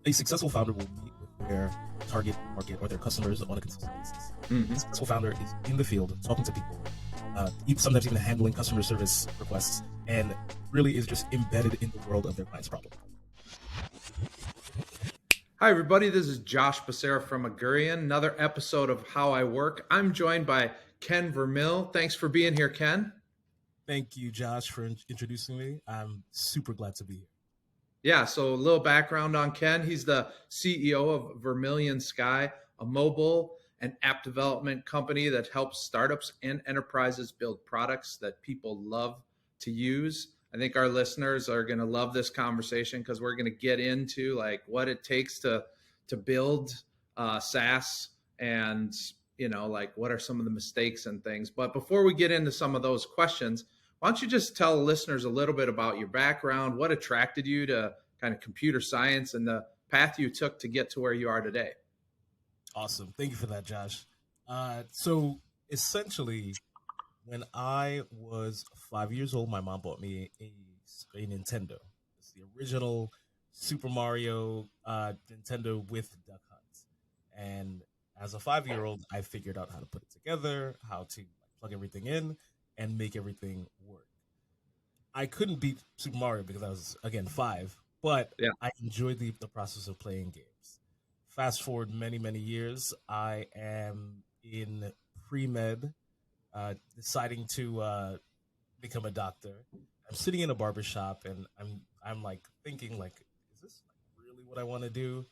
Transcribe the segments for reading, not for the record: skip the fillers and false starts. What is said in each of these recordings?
a successful founder will meet with their target market or their customers on a consistent basis. A successful founder is in the field talking to people, sometimes even handling customer service requests, and really is just embedded in the world of their client's problem. Hi, everybody. This is Josh Becerra from Agurian, another episode of How I Work. I'm joined by Ken Vermeille. Thanks for being here, Ken. Thank you, Josh, for introducing me. I'm super glad to be here. Yeah, so a little background on Ken. He's the CEO of Vermilion Sky, a mobile and app development company that helps startups and enterprises build products that people love to use. I think our listeners are going to love this conversation because we're going to get into like what it takes to build SaaS and, like what are some of the mistakes and things. But before we get into some of those questions, why don't you just tell listeners a little bit about your background, what attracted you to kind of computer science and the path you took to get to where you are today? Awesome. Thank you for that, Josh. So essentially, when I was 5 years old, my mom bought me a Nintendo. It's the original Super Mario Nintendo with Duck Hunt. And as a 5-year-old, I figured out how to put it together, how to plug everything in, and make everything work. I couldn't beat Super Mario because I was, again, 5, but yeah. I enjoyed the process of playing games. Fast forward many, many years, I am in pre-med, deciding to become a doctor. I'm sitting in a barbershop and I'm like thinking like, is this really what I want to do?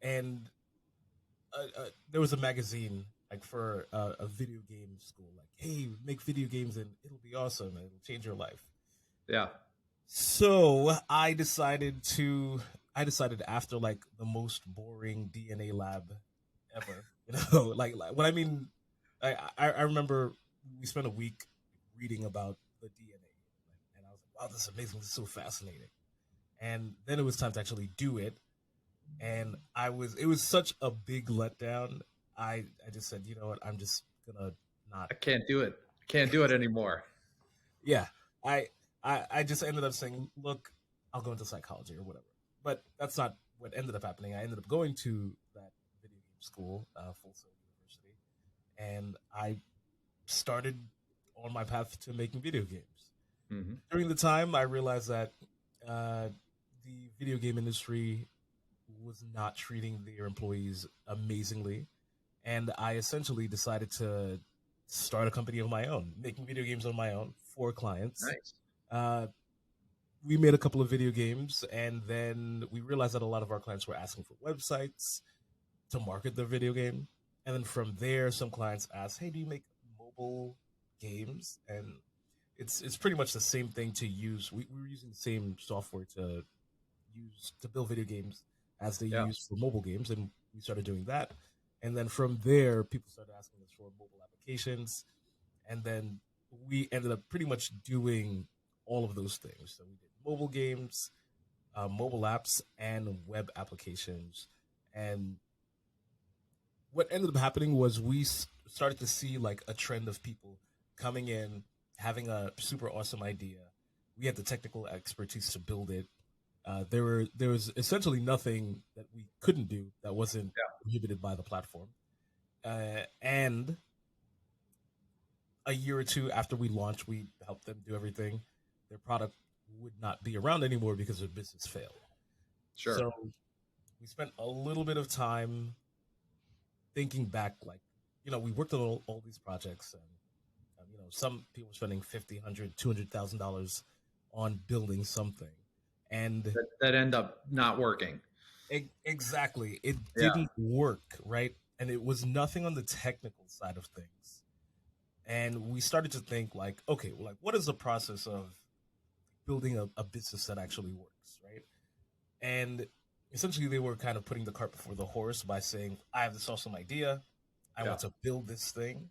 And there was a magazine like for a video game school, like, hey, make video games and it'll be awesome and it'll change your life. Yeah. So I decided after like the most boring DNA lab ever, like what I mean, I remember we spent a week reading about the DNA, and I was like, wow, this is amazing, this is so fascinating. And then it was time to actually do it, and it was such a big letdown. I just said, you know what, I'm just gonna not. I can't do it. I can't do it anymore. Yeah, I just ended up saying, look, I'll go into psychology or whatever. But that's not what ended up happening. I ended up going to that video game school, Full Sail University, and I started on my path to making video games. Mm-hmm. During the time, I realized that the video game industry was not treating their employees amazingly, and I essentially decided to start a company of my own, making video games on my own for clients. Nice. We made a couple of video games, and then we realized that a lot of our clients were asking for websites to market their video game. And then from there, some clients asked, hey, do you make mobile games? And it's pretty much the same thing to use. We were using the same software to build video games as they use for mobile games, and we started doing that. And then from there, people started asking us for mobile applications, and then we ended up pretty much doing all of those things. So we did mobile games, mobile apps, and web applications. And what ended up happening was we started to see like a trend of people coming in, having a super awesome idea. We had the technical expertise to build it. There was essentially nothing that we couldn't do that wasn't prohibited by the platform. And a year or two after we launched, we helped them do everything. Their product would not be around anymore because their business failed. Sure. So we spent a little bit of time thinking back, like, we worked on all these projects, and some people were spending $50,000, $100,000, $200,000 on building something, and that end up not working. Exactly, it didn't work, right? And it was nothing on the technical side of things. And we started to think like, okay, well, like, what is the process of building a business that actually works, right? And essentially they were kind of putting the cart before the horse by saying, I have this awesome idea. I want to build this thing.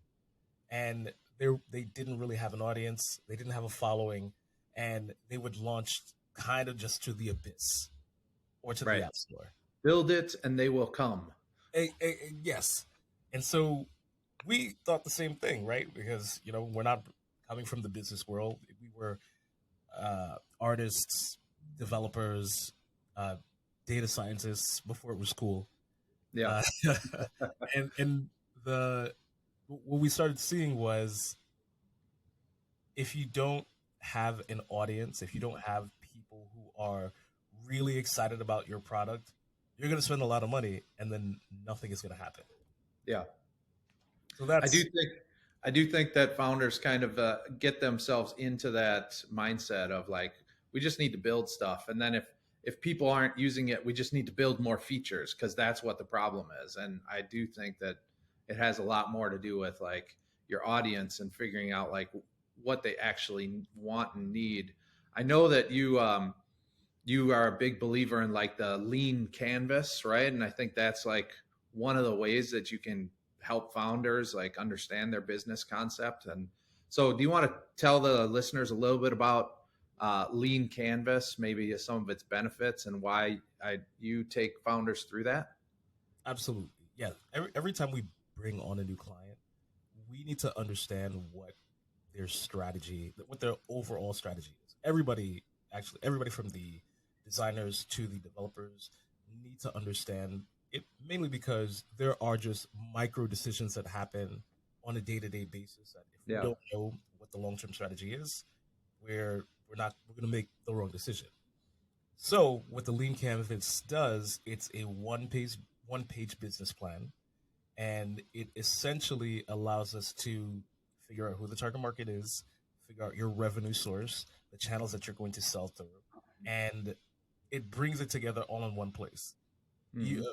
And they didn't really have an audience. They didn't have a following. And they would launch kind of just to the abyss or to the App Store. Build it and they will come. Yes. And so we thought the same thing, right? Because, we're not coming from the business world. We were artists, developers, uh, data scientists before it was cool. Yeah. Uh, and the what we started seeing was if you don't have an audience, if you don't have people who are really excited about your product, you're going to spend a lot of money and then nothing is going to happen. Yeah. So I do that's think I do think that founders kind of get themselves into that mindset of like we just need to build stuff, and then if people aren't using it, we just need to build more features because that's what the problem is. And I do think that it has a lot more to do with like your audience and figuring out like what they actually want and need. I know that you are a big believer in like the lean canvas, right? And I think that's like one of the ways that you can help founders like understand their business concept. And so, do you want to tell the listeners a little bit about lean canvas, maybe some of its benefits and why you take founders through that? absolutely, yeah. Every time we bring on a new client, we need to understand what their strategy, what their overall strategy is. Everybody from the designers to the developers need to understand it, mainly because there are just micro decisions that happen on a day-to-day basis that if we Yeah. don't know what the long-term strategy is, we're going to make the wrong decision. So what the lean canvas does, it's a one page business plan, and it essentially allows us to figure out who the target market is, figure out your revenue source, the channels that you're going to sell through, and it brings it together all in one place. Mm-hmm.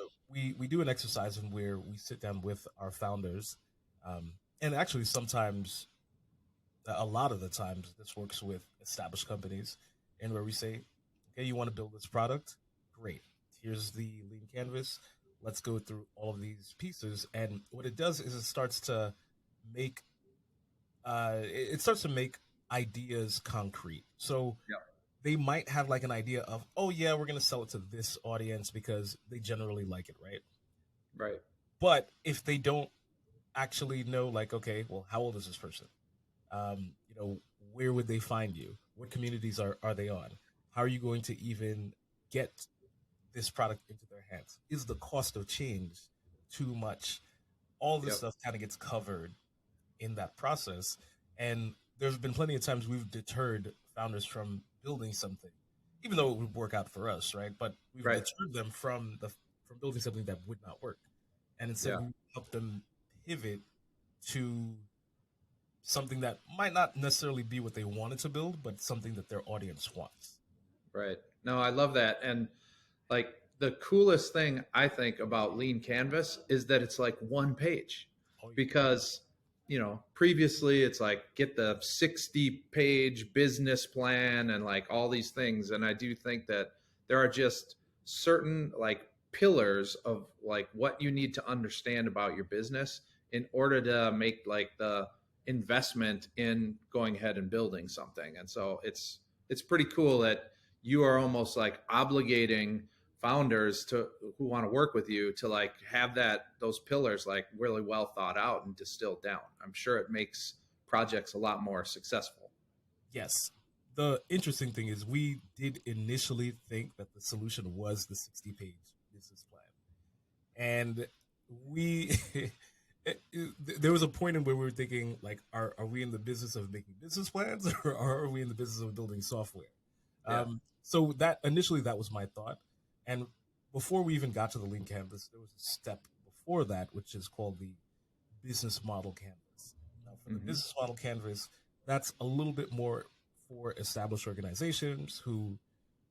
We do an exercise in where we sit down with our founders, and actually sometimes, a lot of the times, this works with established companies, and where we say, okay, you want to build this product, great. Here's the lean canvas. Let's go through all of these pieces, and what it does is make it starts to make ideas concrete. So Yeah. they might have like an idea of, oh yeah, we're gonna sell it to this audience because they generally like it, right? Right. But if they don't actually know, like, okay, well, how old is this person? You know, where would they find you? What communities are they on? How are you going to even get this product into their hands? Is the cost of change too much? All this Yep. stuff kind of gets covered in that process. And there's been plenty of times we've deterred founders from building something, even though it would work out for us, right? But we've Right. deterred them from building something that would not work. And instead Yeah. we help them pivot to something that might not necessarily be what they wanted to build, but something that their audience wants. Right. No, I love that. And like the coolest thing I think about Lean Canvas is that it's like one page Oh, yeah. because, previously it's like get the 60-page business plan and like all these things. And I do think that there are just certain like pillars of like what you need to understand about your business in order to make like the investment in going ahead and building something. And so it's pretty cool that you are almost like obligating founders to who want to work with you to like have those pillars like really well thought out and distilled down. I'm sure it makes projects a lot more successful. Yes. The interesting thing is we did initially think that the solution was the 60-page business plan. And we there was a point in where we were thinking like, are we in the business of making business plans or are we in the business of building software? Yeah. So that initially that was my thought. And before we even got to the lean canvas, there was a step before that, which is called the business model canvas. Now, for the Mm-hmm. business model canvas, that's a little bit more for established organizations who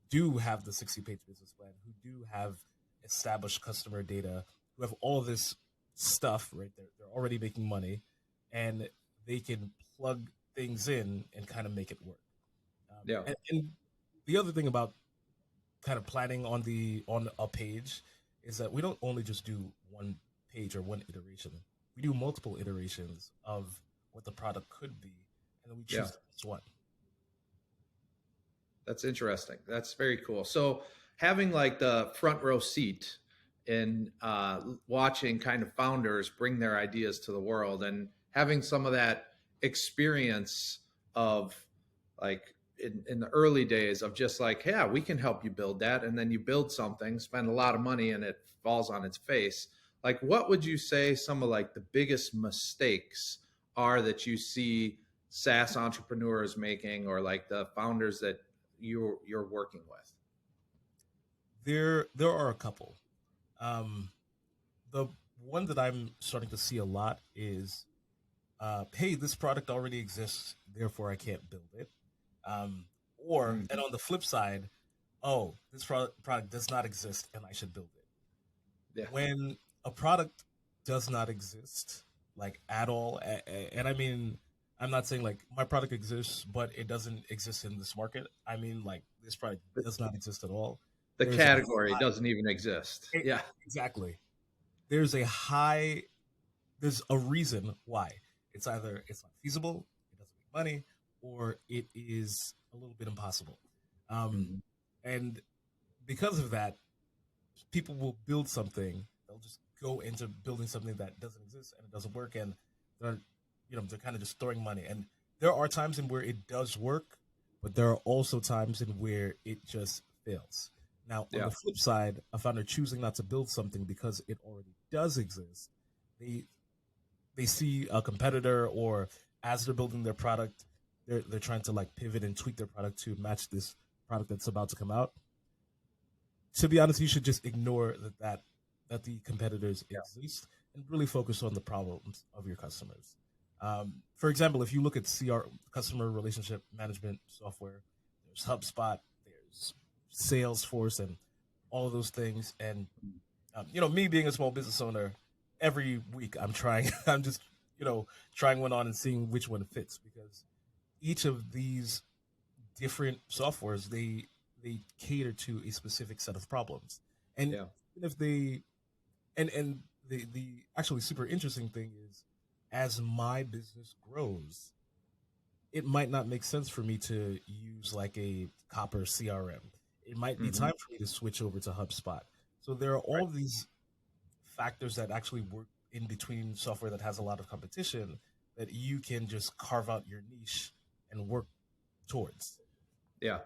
do have the 60-page business plan, who do have established customer data, who have all of this stuff, right? They're already making money and they can plug things in and kind of make it work. Yeah. And the other thing about kind of planning on a page is that we don't only just do one page or one iteration. We do multiple iterations of what the product could be, and then we Yeah. choose the best one. That's interesting. That's very cool. So having like the front row seat in watching kind of founders bring their ideas to the world and having some of that experience of like in the early days of just like, yeah, we can help you build that. And then you build something, spend a lot of money, and it falls on its face. Like, what would you say some of like the biggest mistakes are that you see SaaS entrepreneurs making, or like the founders that you're working with? There are a couple. Um, the one that I'm starting to see a lot is, hey, this product already exists, therefore I can't build it. Um, Mm, and on the flip side, oh, this product does not exist and I should build it. yeah. When a product does not exist, like at all, and I mean, I'm not saying like my product exists, but it doesn't exist in this market. I mean, like this product does not exist at all. The There's a category high, doesn't even exist. e- Yeah. exactly. There's a high there's a reason why. It's either it's not feasible, it doesn't make money, or it is a little bit impossible. Um, Mhm. and because of that, people will build something. They'll just go into building something that doesn't exist and it doesn't work, and they're they're kind of just throwing money. And there are times in where it does work, but there are also times in where it just fails. Now, on Yeah. the flip side, a founder choosing not to build something because it already does exist, they they see a competitor, or as they're building their product, they're trying to like pivot and tweak their product to match this product that's about to come out. To be honest, you should just ignore that the competitors Yeah. exist and really focus on the problems of your customers. For example, if you look at customer relationship management software, there's HubSpot, there's Salesforce, and all of those things. And me being a small business owner, every week I'm trying. I'm just trying one on and seeing which one fits, because each of these different softwares, they cater to a specific set of problems. And Yeah. even if they and the actually super interesting thing is, as my business grows, it might not make sense for me to use like a copper CRM. It might be Hmm. time for me to switch over to HubSpot. So there are Right. all these factors that actually work in between software that has a lot of competition, that you can just carve out your niche and work towards. Yeah.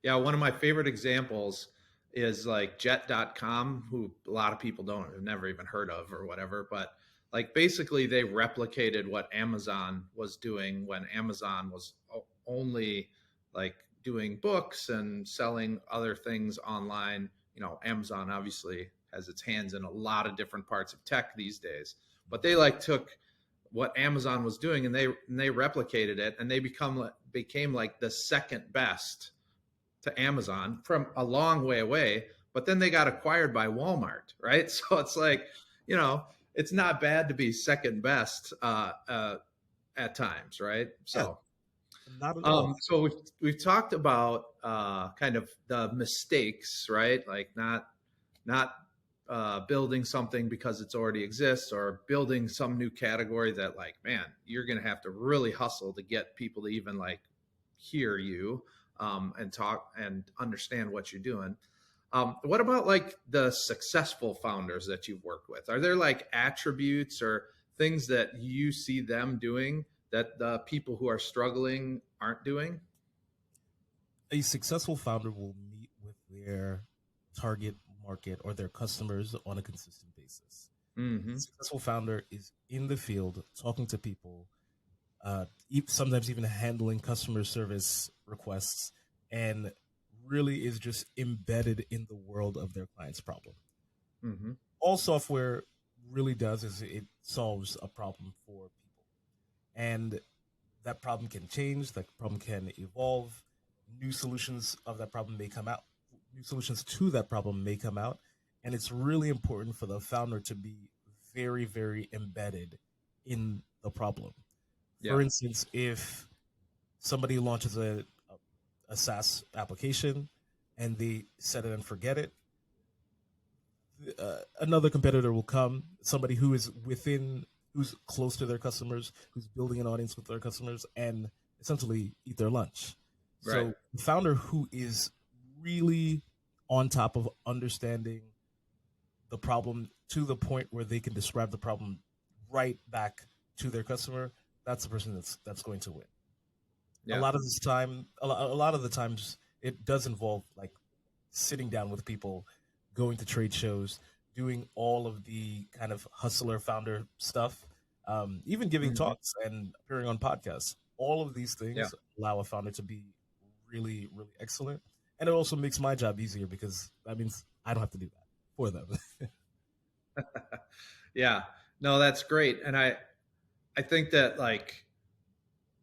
Yeah. One of my favorite examples is like jet.com, who a lot of people don't have never even heard of or whatever. But like basically they replicated what Amazon was doing when Amazon was only like doing books and selling other things online. You know, Amazon obviously has its hands in a lot of different parts of tech these days, but they like took what Amazon was doing, and they replicated it, and they became like the second best to Amazon from a long way away. But then they got acquired by Walmart, right? So it's like, you know, it's not bad to be second best at times, right? Yeah, So, not at all. so we've talked about kind of the mistakes, right? Like not building something because it's already exists, or building some new category that like, man, you're gonna have to really hustle to get people to even like hear you, and talk and understand what you're doing. What about like the successful founders that you've worked with? Are there like attributes or things that you see them doing that the people who are struggling aren't doing? A successful founder will meet with their target market or their customers on a consistent basis. A Mm-hmm. successful founder is in the field talking to people, sometimes even handling customer service requests, and really is just embedded in the world of their client's problem. Mm-hmm. All software really does is it solves a problem for people. And that problem can change, that problem can evolve, new solutions of that problem may come out, new solutions to that problem may come out. And it's really important for the founder to be very, very embedded in the problem. Yeah. For instance, if somebody launches a SaaS application and they set it and forget it, another competitor will come, somebody who's close to their customers, who's building an audience with their customers, and essentially eat their lunch. Right. So the founder who is really on top of understanding the problem to the point where they can describe the problem right back to their customer, that's the person that's going to win. A Yeah. lot of this time, a lot of the times, it does involve like sitting down with people, going to trade shows, doing all of the kind of hustler founder stuff, even giving Hmm. talks and appearing on podcasts. All of these Yeah. things allow a founder to be really, really excellent. And it also makes my job easier because that means I don't have to do that for them. Yeah. No, that's great. And I think that like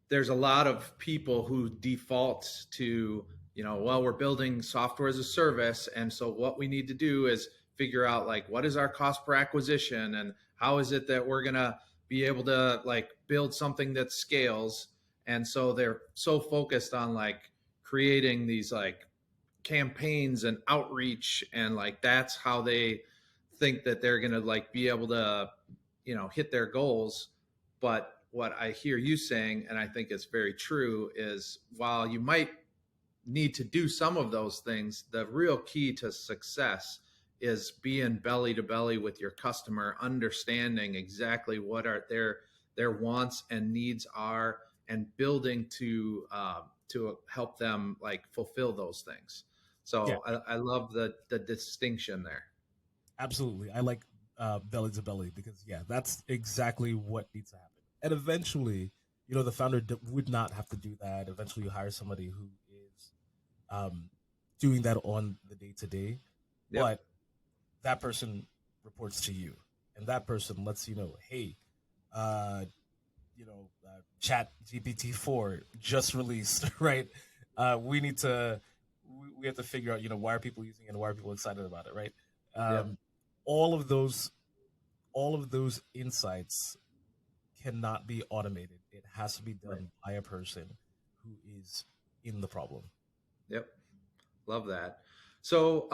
there's a lot of people who default to, well, we're building software as a service. And so what we need to do is figure out like what is our cost per acquisition and how is it that we're going to be able to like build something that scales. And so they're so focused on like creating these like campaigns and outreach, and like that's how they think that they're going to like be able to hit their goals. But what I hear you saying, and I think it's very true, is while you might need to do some of those things, the real key to success is being belly to belly with your customer, understanding exactly what are their wants and needs are, and building to help them like fulfill those things. Yeah, So I love the distinction there. absolutely. I like belly to belly because yeah, that's exactly what needs to happen. And eventually, the founder would not have to do that. Eventually, you hire somebody who is um, doing that on the day to day, Yep. but that person reports to you, and that person lets you know, hey, uh, Chat GPT 4 just released, right? We need to we have to figure out, why are people using it and why are people excited about it, right? Yep. Um, all of those all of those insights cannot be automated. It has to be Right. done by a person who is in the problem. Yep. Love that. So,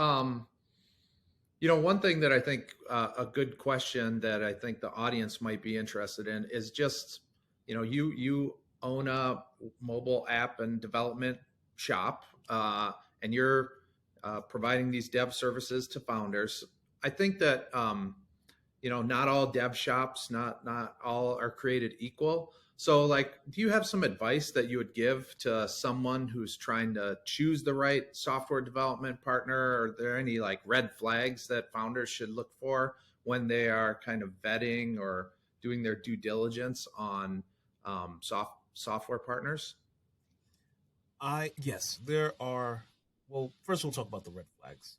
one thing that I think a good question that I think the audience might be interested in is just, you own a mobile app and development shop, and you're providing these dev services to founders. I think that not all dev shops, not all are created equal. So like, do you have some advice that you would give to someone who's trying to choose the right software development partner? Are there any like red flags that founders should look for when they are kind of vetting or doing their due diligence on software partners? Yes, there are. Well, first we'll talk about the red flags.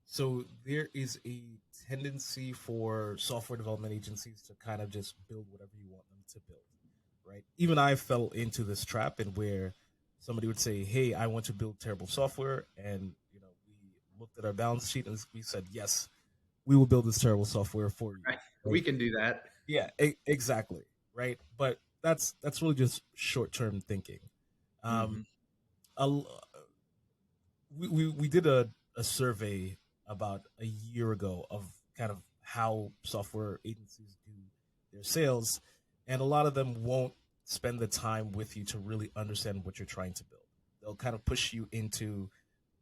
So there is a tendency for software development agencies to kind of just build whatever you want them to build, right? Even I fell into this trap, and where somebody would say, "Hey, I want to build terrible software," and we looked at our balance sheet and we said, "Yes, we will build this terrible software for you." Right. We Right? can do that. Yeah, exactly. Right. But that's really just short term thinking. Um, Hmm. a, we did a survey about a year ago of kind of how software agencies do their sales, and a lot of them won't spend the time with you to really understand what you're trying to build. They'll kind of push you into,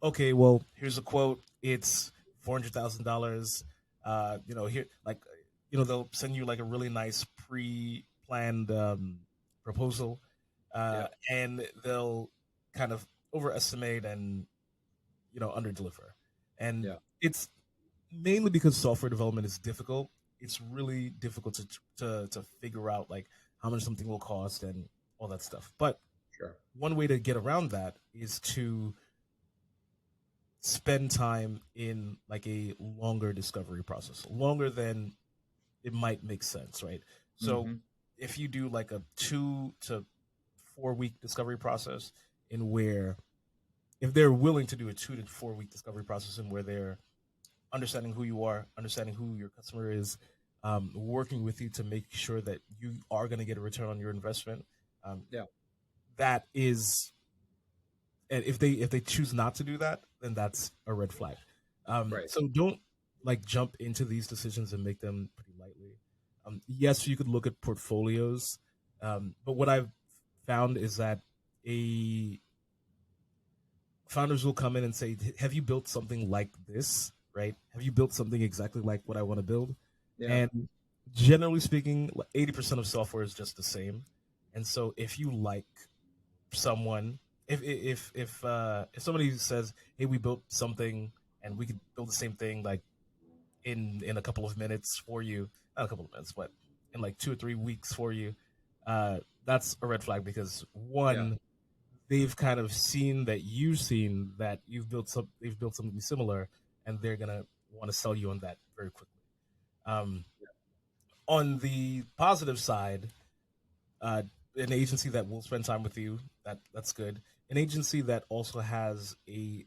okay, well, here's a quote. It's $400,000. Here, like, they'll send you like a really nice pre-planned proposal, Yeah. and they'll kind of overestimate and under deliver. And Yeah. it's mainly because software development is difficult. It's really difficult to figure out like how much something will cost and all that stuff. But Sure. one way to get around that is to spend time in like a longer discovery process, longer than it might make sense, right? So Hmm. if you do like a 2 to 4 week discovery process, in where if they're willing to do a 2 to 4 week discovery process, in where they're understanding who you are, understanding who your customer is, working with you to make sure that you are going to get a return on your investment. Um, Yeah. that is, and if they choose not to do that, then that's a red flag. Right. So don't like jump into these decisions and make them pretty lightly. Yes, you could look at portfolios, but what I've found is that a founders will come in and say, "Have you built something like this? Right? Have you built something exactly like what I want to build?" Yeah. And generally speaking, 80% of software is just the same. And so if you like someone, if somebody says, "Hey, we built something and we could build the same thing like in a couple of minutes for you," not a couple of minutes, but in like 2 or 3 weeks for you, that's a red flag because Yeah. one, they've kind of seen that they've built something similar, and they're gonna want to sell you on that very quickly. Um, on the positive side, uh, an agency that will spend time with you, that's good. An agency that also has a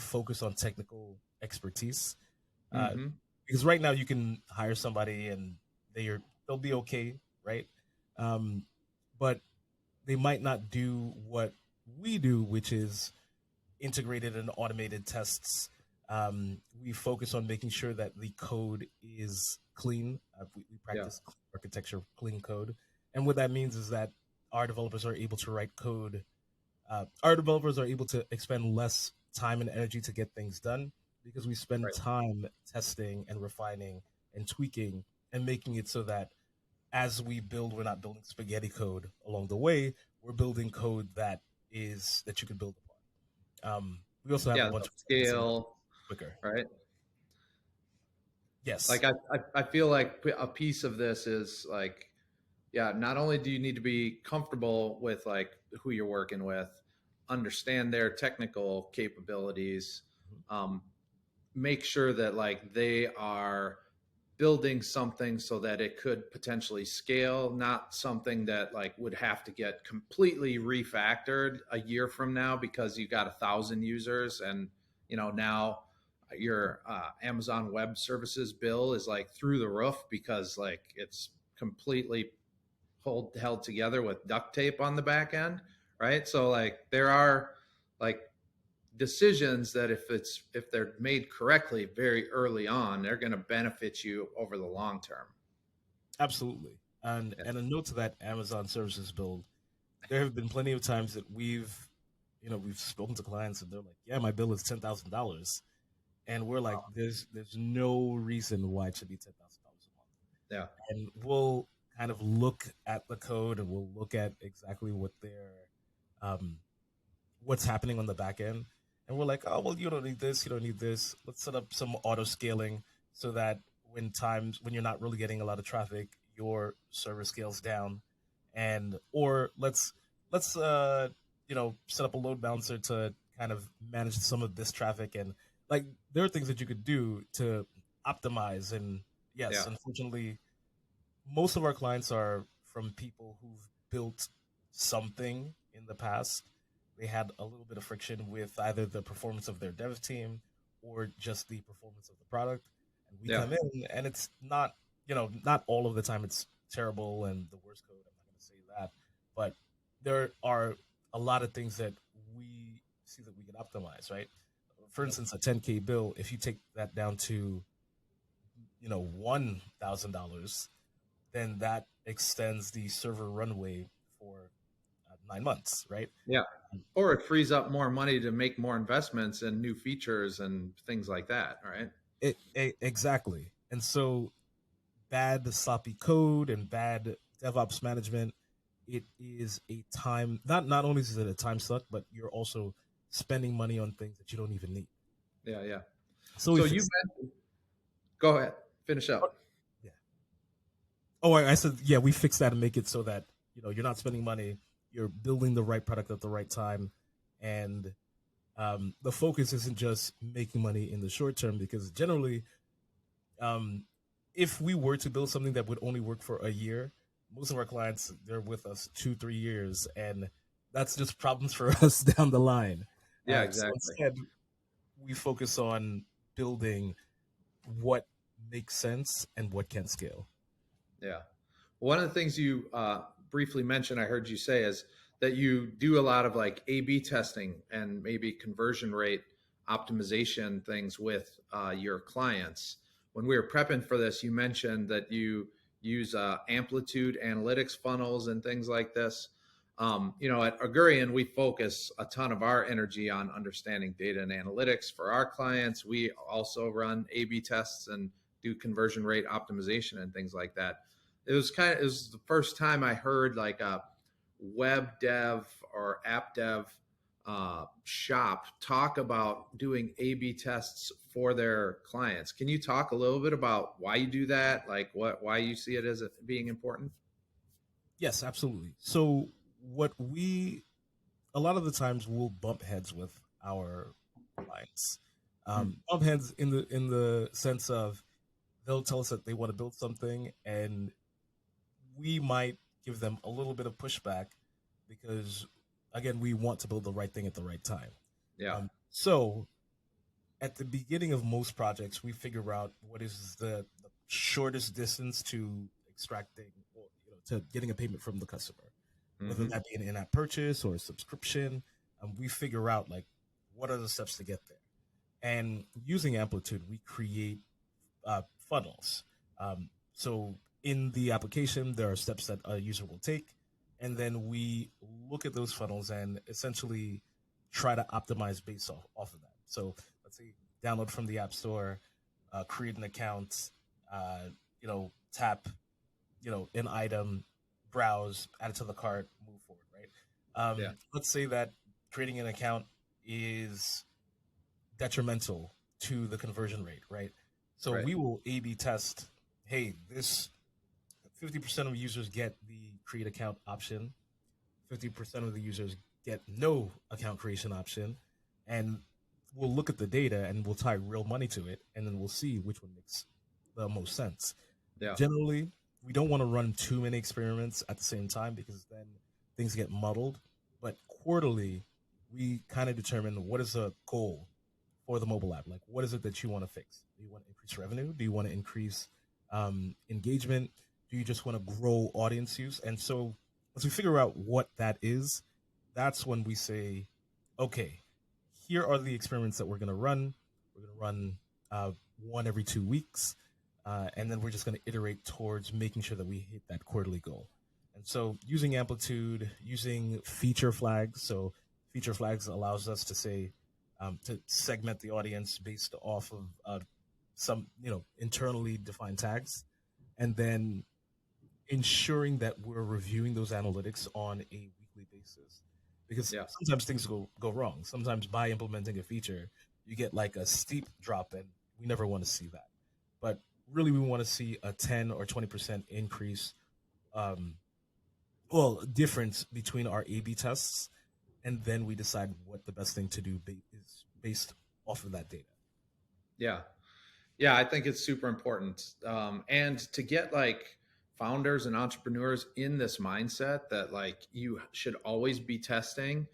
focus on technical expertise, uh, Mm-hmm. because right now you can hire somebody and they'll be okay, right? Um, but they might not do what we do, which is integrated and automated tests. We focus on making sure that the code is clean. We Yeah. practice architecture, clean code, and what that means is that our developers are able to write code. Our developers are able to expend less time and energy to get things done because we spend Right. time testing and refining and tweaking and making it so that as we build, we're not building spaghetti code along the way. We're building code that you can build upon. We also have a Yeah. bunch The of plugins to make it scale, quicker. right? Yes, Like I feel like a piece of this is like, yeah, not only do you need to be comfortable with like who you're working with, understand their technical capabilities, um, make sure that like they are building something so that it could potentially scale, not something that like would have to get completely refactored a year from now because you got 1,000 users and now your Amazon Web Services bill is like through the roof because like it's completely held together with duct tape on the back end, right? So like there are like decisions that if they're made correctly very early on, they're going to benefit you over the long term. absolutely. Yeah. And a note to that Amazon services build. There have been plenty of times that we've spoken to clients and they're like, "Yeah, my bill is $10,000," and we're like, Wow. "There's no reason why it should be $10,000 a month." Yeah. And we'll kind of look at the code and we'll look at exactly um, what's happening on the back end. And we're like, "Oh, well, you don't need this, you don't need this. Let's set up some auto scaling so that when you're not really getting a lot of traffic, your server scales down. And or let's set up a load balancer to kind of manage some of this traffic. And like there are things that you could do to optimize. And yes, Yeah. unfortunately, most of our clients are from people who've built something in the past. They had a little bit of friction with either the performance of their dev team or just the performance of the product. And we Yeah. come in and it's not all of the time it's terrible and the worst code. I'm not going to say that. But there are a lot of things that we see that we can optimize, right? For instance, a 10K bill, if you take that down to, $1,000, then that extends the server runway for 9 months, right? Yeah. Or it frees up more money to make more investments and new features and things like that. Right. Exactly. And so bad sloppy code and bad DevOps management, it is a time not only is it a time suck, but you're also spending money on things that you don't even need. Yeah. Yeah. So we So you fixed go ahead, finish oh, up. yeah. Oh, I said yeah, we fixed that and make it so that you're not spending money, you're building the right product at the right time, and the focus isn't just making money in the short term because generally um, if we were to build something that would only work for a year, most of our clients they're with us 2 3 years, and that's just problems for us down the line. Yeah, So exactly. instead, we focus on building what makes sense and what can scale. Yeah. One of the things you briefly mentioned, I heard you say, is that you do a lot of like A/B testing and maybe conversion rate optimization things with your clients. When we were prepping for this, you mentioned that you use amplitude analytics funnels and things like this. At Augurian, we focus a ton of our energy on understanding data and analytics for our clients. We also run A/B tests and do conversion rate optimization and things like that. It was the first time I heard like web dev or app dev shop talk about doing A/B tests for their clients. Can you talk a little bit about why you do that? Like why you see it as being important? Yes, absolutely. So what we a lot of the times we'll bump heads with our clients. Mm, Bump heads in the sense of they'll tell us that they want to build something, and we might give them a little bit of pushback because, again, we want to build the right thing at the right time. yeah. So at the beginning of most projects, we figure out what is the shortest distance to extracting, or to getting a payment from the customer, whether Hmm. that be an in-app purchase or a subscription. We figure out like what are the steps to get there, and using Amplitude, we create funnels. So in the application, there are steps that a user will take, and then we look at those funnels and essentially try to optimize based off of that. So let's say download from the App Store, create an account, tap, an item, browse, add it to the cart, move forward, right? Yeah. Let's say that creating an account is detrimental to the conversion rate, right? So Right. we will A/B test. Hey, this 50% of users get the create account option. 50% of the users get no account creation option, and we'll look at the data and we'll tie real money to it, and then we'll see which one makes the most sense. Yeah. Generally, we don't want to run too many experiments at the same time because then things get muddled. But quarterly, we kind of determine what is a goal for the mobile app. Like, what is it that you want to fix? Do you want to increase revenue? Do you want to increase engagement? Do you just want to grow audience use? And so, once we figure out what that is, that's when we say, okay, here are the experiments that we're going to run. We're going to run one every 2 weeks. And then we're just going to iterate towards making sure that we hit that quarterly goal. And so, using Amplitude, using feature flags. So, feature flags allows us to say, to segment the audience based off of some, internally defined tags, and then ensuring that we're reviewing those analytics on a weekly basis, because Yeah. sometimes things go wrong. Sometimes by implementing a feature, you get like a steep drop, and we never want to see that. But really, we want to see a 10 or 20% increase, um, difference between our A/B tests, and then we decide what the best thing to do is based off of that data. Yeah. Yeah, I think it's super important. And to get like founders and entrepreneurs in this mindset that like you should always be testing,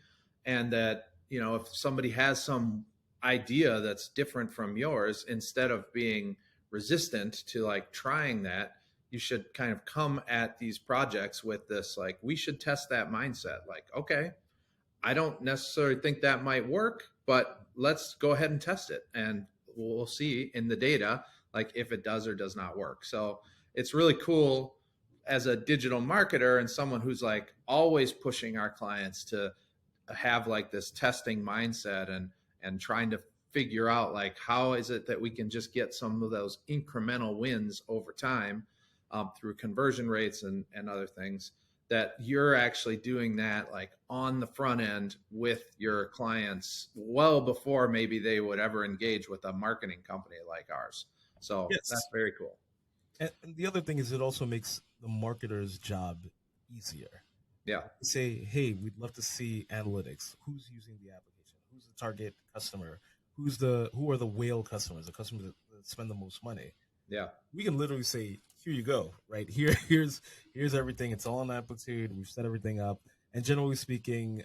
and that, if somebody has some idea that's different from yours, instead of being resistant to like trying that, you should kind of come at these projects with this, like, we should test that mindset. Like, okay, I don't necessarily think that might work, but let's go ahead and test it, and we'll see in the data like if it does or does not work. So it's really cool as a digital marketer and someone who's like always pushing our clients to have like this testing mindset, and trying to figure out like how is it that we can just get some of those incremental wins over time, through conversion rates and other things, that you're actually doing that like on the front end with your clients well before maybe they would ever engage with a marketing company like ours. So that's Yes. very cool. And the other thing is, it also makes the marketer's job easier. Yeah. Say, hey, we'd love to see analytics. Who's using the application? Who's the target customer? Who are the whale customers? The customers that spend the most money. Yeah. We can literally say, here you go, right here. Here's everything. It's all in Amplitude. We've set everything up. And generally speaking,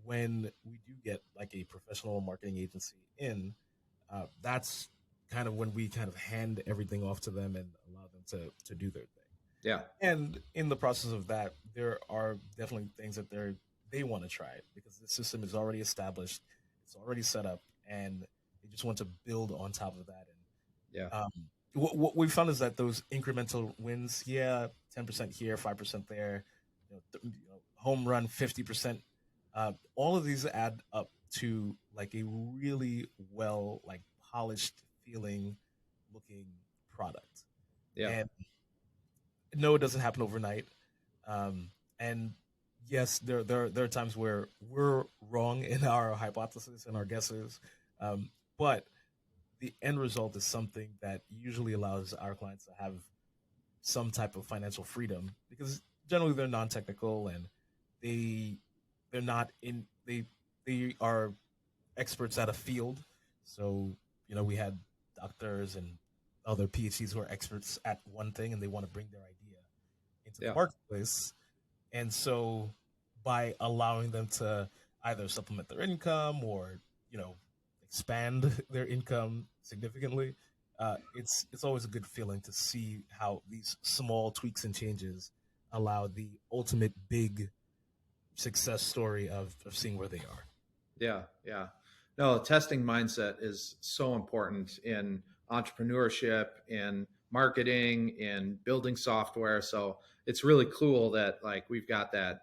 when we do get like a professional marketing agency in, that's kind of when we kind of hand everything off to them and allow them to do their thing. Yeah. And in the process of that, there are definitely things that they want to try it because the system is already established, it's already set up, and they just want to build on top of that. Yeah. And what we found is that those incremental wins, yeah, 10% here, 5% there, home run 50%, all of these add up to like a really well like polished feeling looking product. Yeah. And no, it doesn't happen overnight. And yes, there are times where we're wrong in our hypothesis and our guesses, but the end result is something that usually allows our clients to have some type of financial freedom because generally they're non-technical and they they're not in they are experts at a field. So, we had doctors and other PhDs who are experts at one thing and they want to bring their idea into the Yeah. marketplace. And so by allowing them to either supplement their income or, expand their income significantly, it's always a good feeling to see how these small tweaks and changes allow the ultimate big success story of seeing where they are. Yeah, yeah. No, testing mindset is so important in entrepreneurship, in marketing, in building software. So it's really cool that like we've got that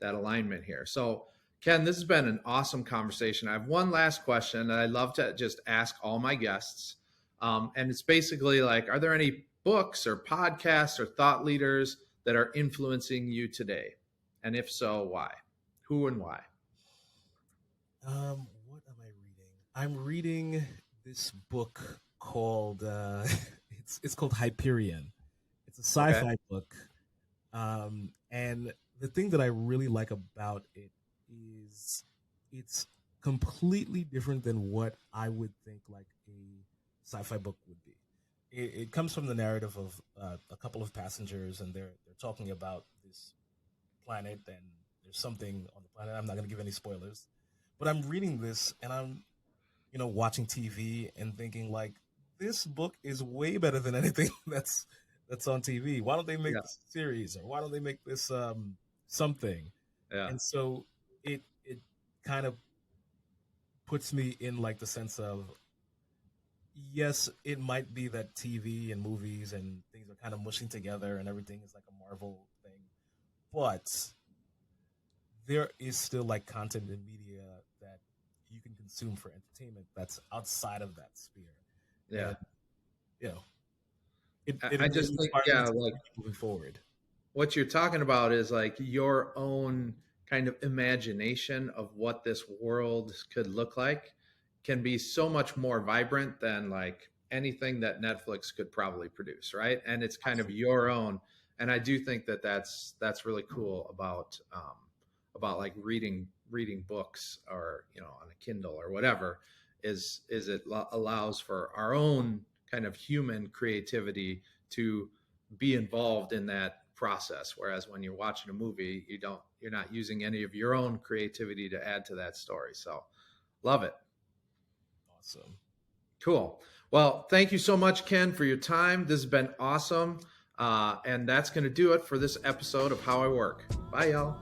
alignment here. So Ken, this has been an awesome conversation. I have one last question that I'd love to just ask all my guests. And it's basically like, are there any books or podcasts or thought leaders that are influencing you today? And if so, why? Who and why? What am I reading? I'm reading this book called it's called Hyperion. It's a Okay. sci-fi book, and the thing that I really like about it is it's completely different than what I would think like a sci-fi book would be. It comes from the narrative of a couple of passengers, and they're talking about this planet, and there's something on the planet. I'm not going to give any spoilers, but I'm reading this, and I'm watching TV and thinking like this book is way better than anything that's on TV. Why don't they make Yeah. this a series, or why don't they make this something? Yeah. And so it kind of puts me in like the sense of yes, it might be that TV and movies and things are kind of mushing together and everything is like a Marvel thing, but there is still like content in media that you can consume for entertainment that's outside of that sphere. Yeah. And you know, it I really just think, inspires me yeah, to like keep moving forward. what you're talking about is like your own kind of imagination of what this world could look like can be so much more vibrant than like anything that Netflix could probably produce, right? And it's kind of Absolutely. your own. And I do think that that's really cool about like reading books or on a Kindle or whatever is it allows for our own kind of human creativity to be involved in that process, whereas when you're watching a movie you're not using any of your own creativity to add to that story. So love it. Awesome. Cool. Well, thank you so much, Ken, for your time. This has been awesome, and that's going to do it for this episode of How I Work. Bye, y'all.